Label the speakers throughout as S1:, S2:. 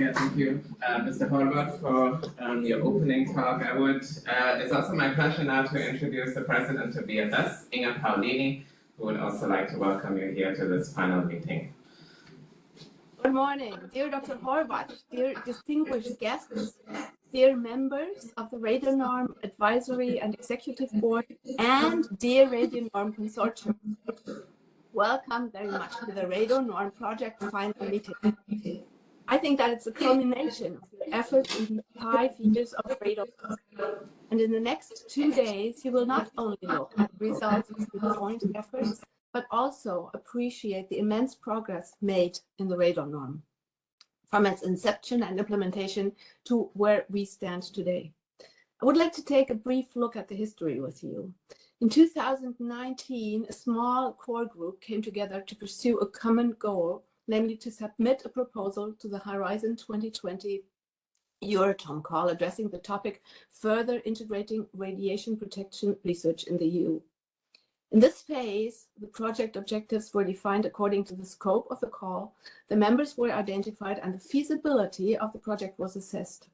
S1: Yeah, thank you, Mr. Horvath, for your opening talk. It's also my pleasure now to introduce the President of BfS, Inge Paulini, who would also like to welcome you here to this final meeting.
S2: Good morning, dear Dr. Horvath, dear distinguished guests, dear members of the RadioNorm Advisory and Executive Board, and dear RadioNorm Consortium. Welcome very much to the RadioNorm Project final meeting. I think that it's a culmination of your efforts in these 5 years of RadioNorm. And in the next 2 days, you will not only look at the results of your joint efforts, but also appreciate the immense progress made in the RadioNorm, from its inception and implementation to where we stand today. I would like to take a brief look at the history with you. In 2019, a small core group came together to pursue a common goal, namely to submit a proposal to the Horizon 2020 Euratom call addressing the topic further integrating radiation protection research in the EU. In this phase, the project objectives were defined according to the scope of the call, the members were identified, and the feasibility of the project was assessed.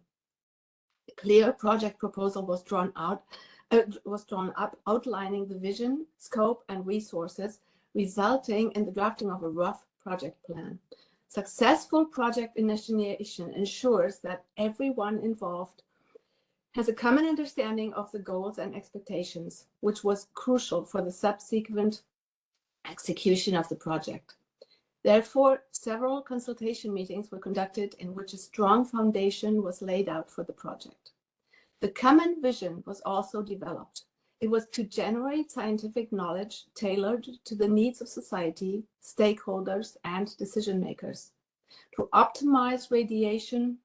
S2: A clear project proposal was drawn up outlining the vision, scope, and resources, resulting in the drafting of a rough project plan. Successful project initiation ensures that everyone involved has a common understanding of the goals and expectations, which was crucial for the subsequent execution of the project. Therefore, several consultation meetings were conducted in which a strong foundation was laid out for the project. The common vision was also developed. It was to generate scientific knowledge tailored to the needs of society, stakeholders, and decision makers, to optimize radiation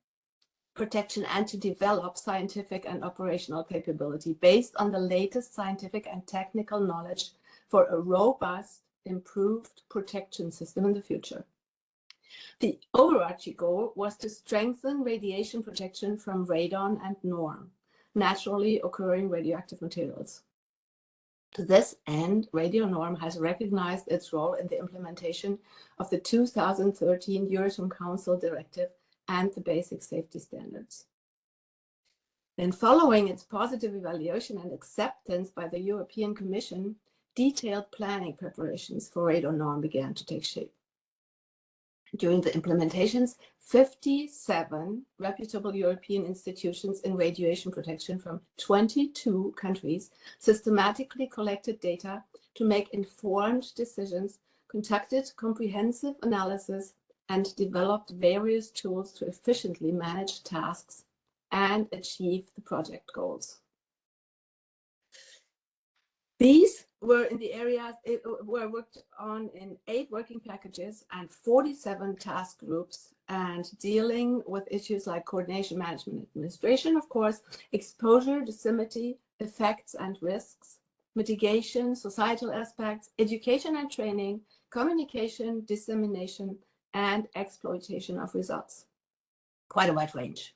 S2: protection, and to develop scientific and operational capability based on the latest scientific and technical knowledge for a robust, improved protection system in the future. The overarching goal was to strengthen radiation protection from radon and norm, naturally occurring radioactive materials. To this end, RadioNorm has recognized its role in the implementation of the 2013 Euratom Council Directive and the basic safety standards. Then, following its positive evaluation and acceptance by the European Commission, detailed planning preparations for RadioNorm began to take shape. During the implementations, 57 reputable European institutions in radiation protection from 22 countries systematically collected data to make informed decisions, conducted comprehensive analysis, and developed various tools to efficiently manage tasks and achieve the project goals. These were in the areas were worked on in 8 working packages and 47 task groups, and dealing with issues like coordination, management, administration, of course, exposure, dissimilarity, effects and risks, mitigation, societal aspects, education and training, communication, dissemination, and exploitation of results. Quite a wide range.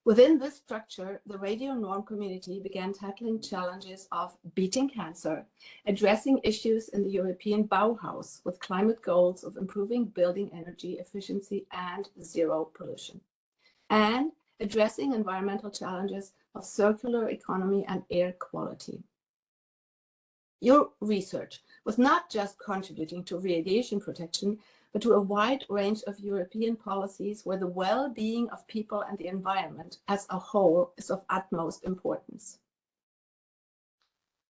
S2: Within this structure, the RadioNorm community began tackling challenges of beating cancer, addressing issues in the European Bauhaus with climate goals of improving building energy efficiency and zero pollution, and addressing environmental challenges of circular economy and air quality. Your research was not just contributing to radiation protection, but to a wide range of European policies where the well-being of people and the environment as a whole is of utmost importance.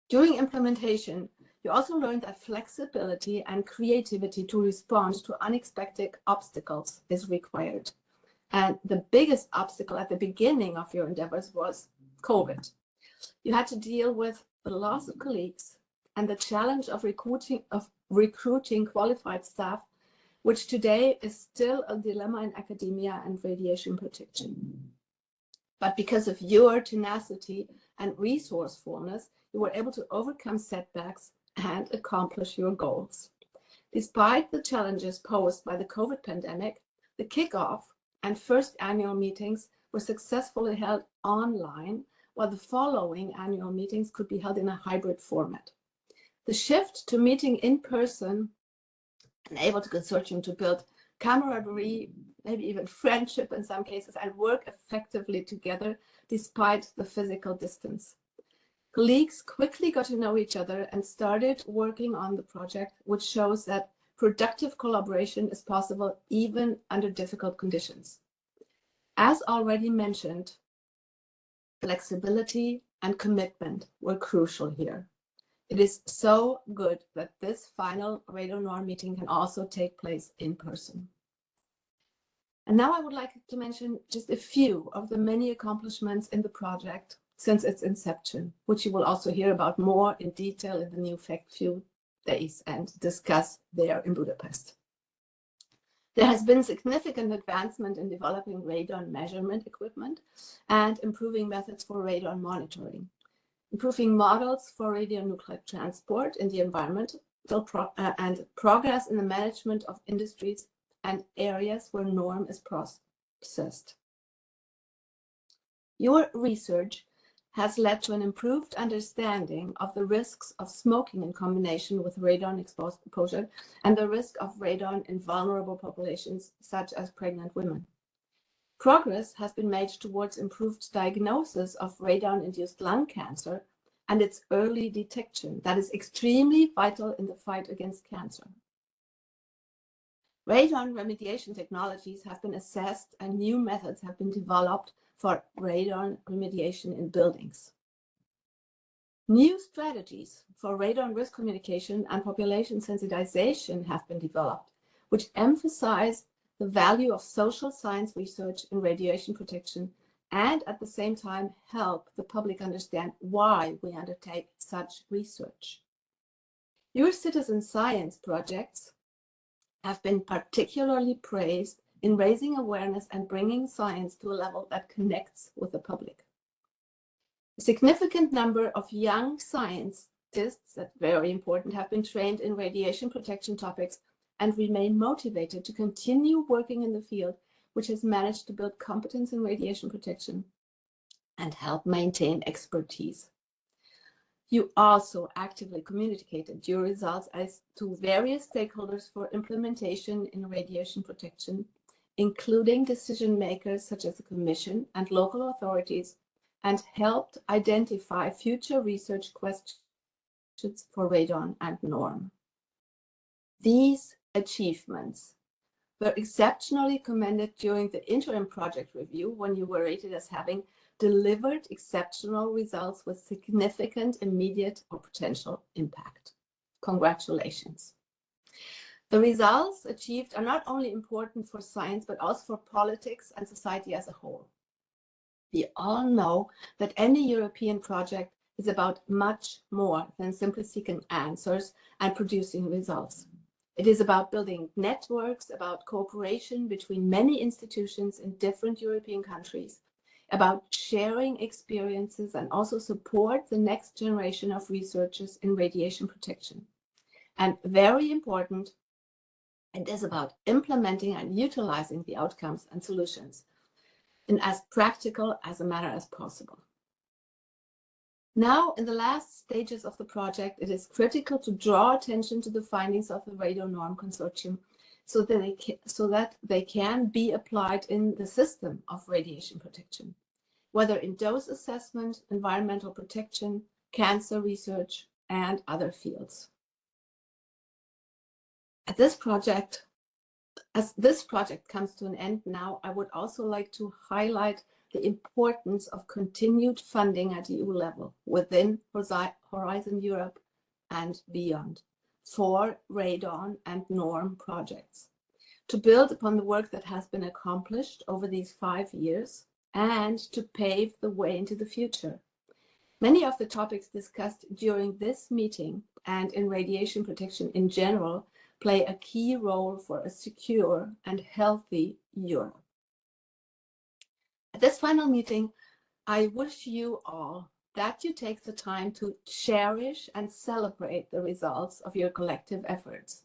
S2: During implementation, you also learned that flexibility and creativity to respond to unexpected obstacles is required. And the biggest obstacle at the beginning of your endeavors was COVID. You had to deal with the loss of colleagues and the challenge of recruiting qualified staff, which today is still a dilemma in academia and radiation protection. But because of your tenacity and resourcefulness, you were able to overcome setbacks and accomplish your goals. Despite the challenges posed by the COVID pandemic, the kickoff and first annual meetings were successfully held online, while the following annual meetings could be held in a hybrid format. The shift to meeting in person enabled the consortium to build camaraderie maybe even friendship in some cases, and work effectively together despite the physical distance. Colleagues quickly got to know each other and started working on the project, which shows that productive collaboration is possible even under difficult conditions. As already mentioned, flexibility and commitment were crucial here. It is so good that this final Radon Norm meeting can also take place in person. And now I would like to mention just a few of the many accomplishments in the project since its inception, which you will also hear about more in detail in the new few days and discuss there in Budapest. There has been significant advancement in developing radon measurement equipment and improving methods for radon monitoring, improving models for radionuclide transport in the environment, and progress in the management of industries and areas where norm is processed. Your research has led to an improved understanding of the risks of smoking in combination with radon exposure and the risk of radon in vulnerable populations, such as pregnant women. Progress has been made towards improved diagnosis of radon-induced lung cancer and its early detection. That is extremely vital in the fight against cancer. Radon remediation technologies have been assessed and new methods have been developed for radon remediation in buildings. New strategies for radon risk communication and population sensitization have been developed, which emphasize the value of social science research in radiation protection and at the same time help the public understand why we undertake such research. Your citizen science projects have been particularly praised in raising awareness and bringing science to a level that connects with the public. A significant number of young scientists, that's very important, have been trained in radiation protection topics and remain motivated to continue working in the field, which has managed to build competence in radiation protection and help maintain expertise. You also actively communicated your results as to various stakeholders for implementation in radiation protection, including decision makers such as the Commission and local authorities, and helped identify future research questions for radon and norm. These achievements were exceptionally commended during the interim project review when you were rated as having delivered exceptional results with significant immediate or potential impact. Congratulations. The results achieved are not only important for science, but also for politics and society as a whole. We all know that any European project is about much more than simply seeking answers and producing results. It is about building networks, about cooperation between many institutions in different European countries, about sharing experiences and also support the next generation of researchers in radiation protection. And very important, it is about implementing and utilizing the outcomes and solutions in as practical as a manner as possible. Now, in the last stages of the project, it is critical to draw attention to the findings of the Radon Norm Consortium so that they can be applied in the system of radiation protection, whether in dose assessment, environmental protection, cancer research, and other fields. As this project comes to an end now, I would also like to highlight the importance of continued funding at EU level within Horizon Europe and beyond for radon and norm projects to build upon the work that has been accomplished over these 5 years and to pave the way into the future. Many of the topics discussed during this meeting and in radiation protection in general play a key role for a secure and healthy Europe. At this final meeting, I wish you all that you take the time to cherish and celebrate the results of your collective efforts.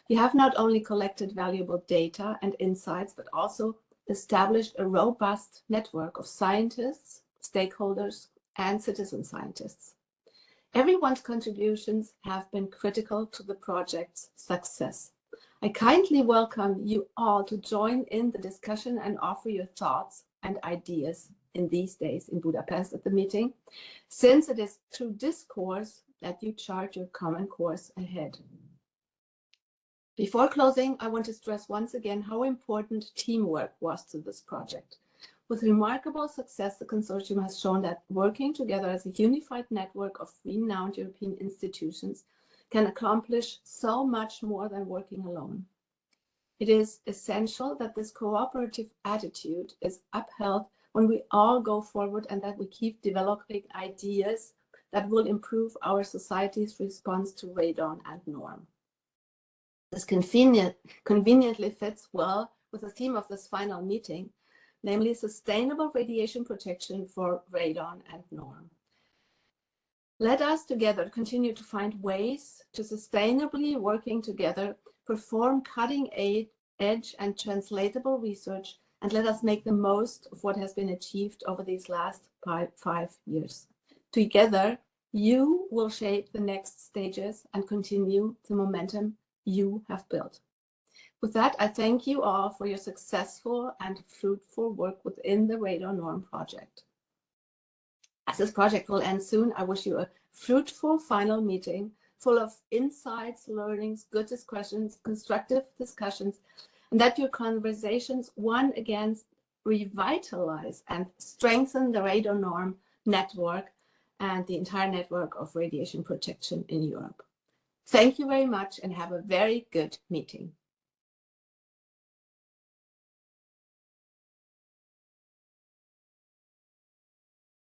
S2: You have not only collected valuable data and insights, but also established a robust network of scientists, stakeholders, and citizen scientists. Everyone's contributions have been critical to the project's success. I kindly welcome you all to join in the discussion and offer your thoughts and ideas in these days in Budapest at the meeting, since it is through discourse that you chart your common course ahead. Before closing, I want to stress once again how important teamwork was to this project. With remarkable success, the consortium has shown that working together as a unified network of renowned European institutions can accomplish so much more than working alone. It is essential that this cooperative attitude is upheld when we all go forward and that we keep developing ideas that will improve our society's response to radon and norm. This conveniently fits well with the theme of this final meeting, namely sustainable radiation protection for radon and norm. Let us together continue to find ways to sustainably working together, perform cutting-edge and translatable research, and let us make the most of what has been achieved over these last five years. Together, you will shape the next stages and continue the momentum you have built. With that, I thank you all for your successful and fruitful work within the Radon Norm project. As this project will end soon, I wish you a fruitful final meeting full of insights, learnings, good discussions, constructive discussions, and that your conversations once again revitalize and strengthen the Radon Norm network and the entire network of radiation protection in Europe. Thank you very much and have a very good meeting.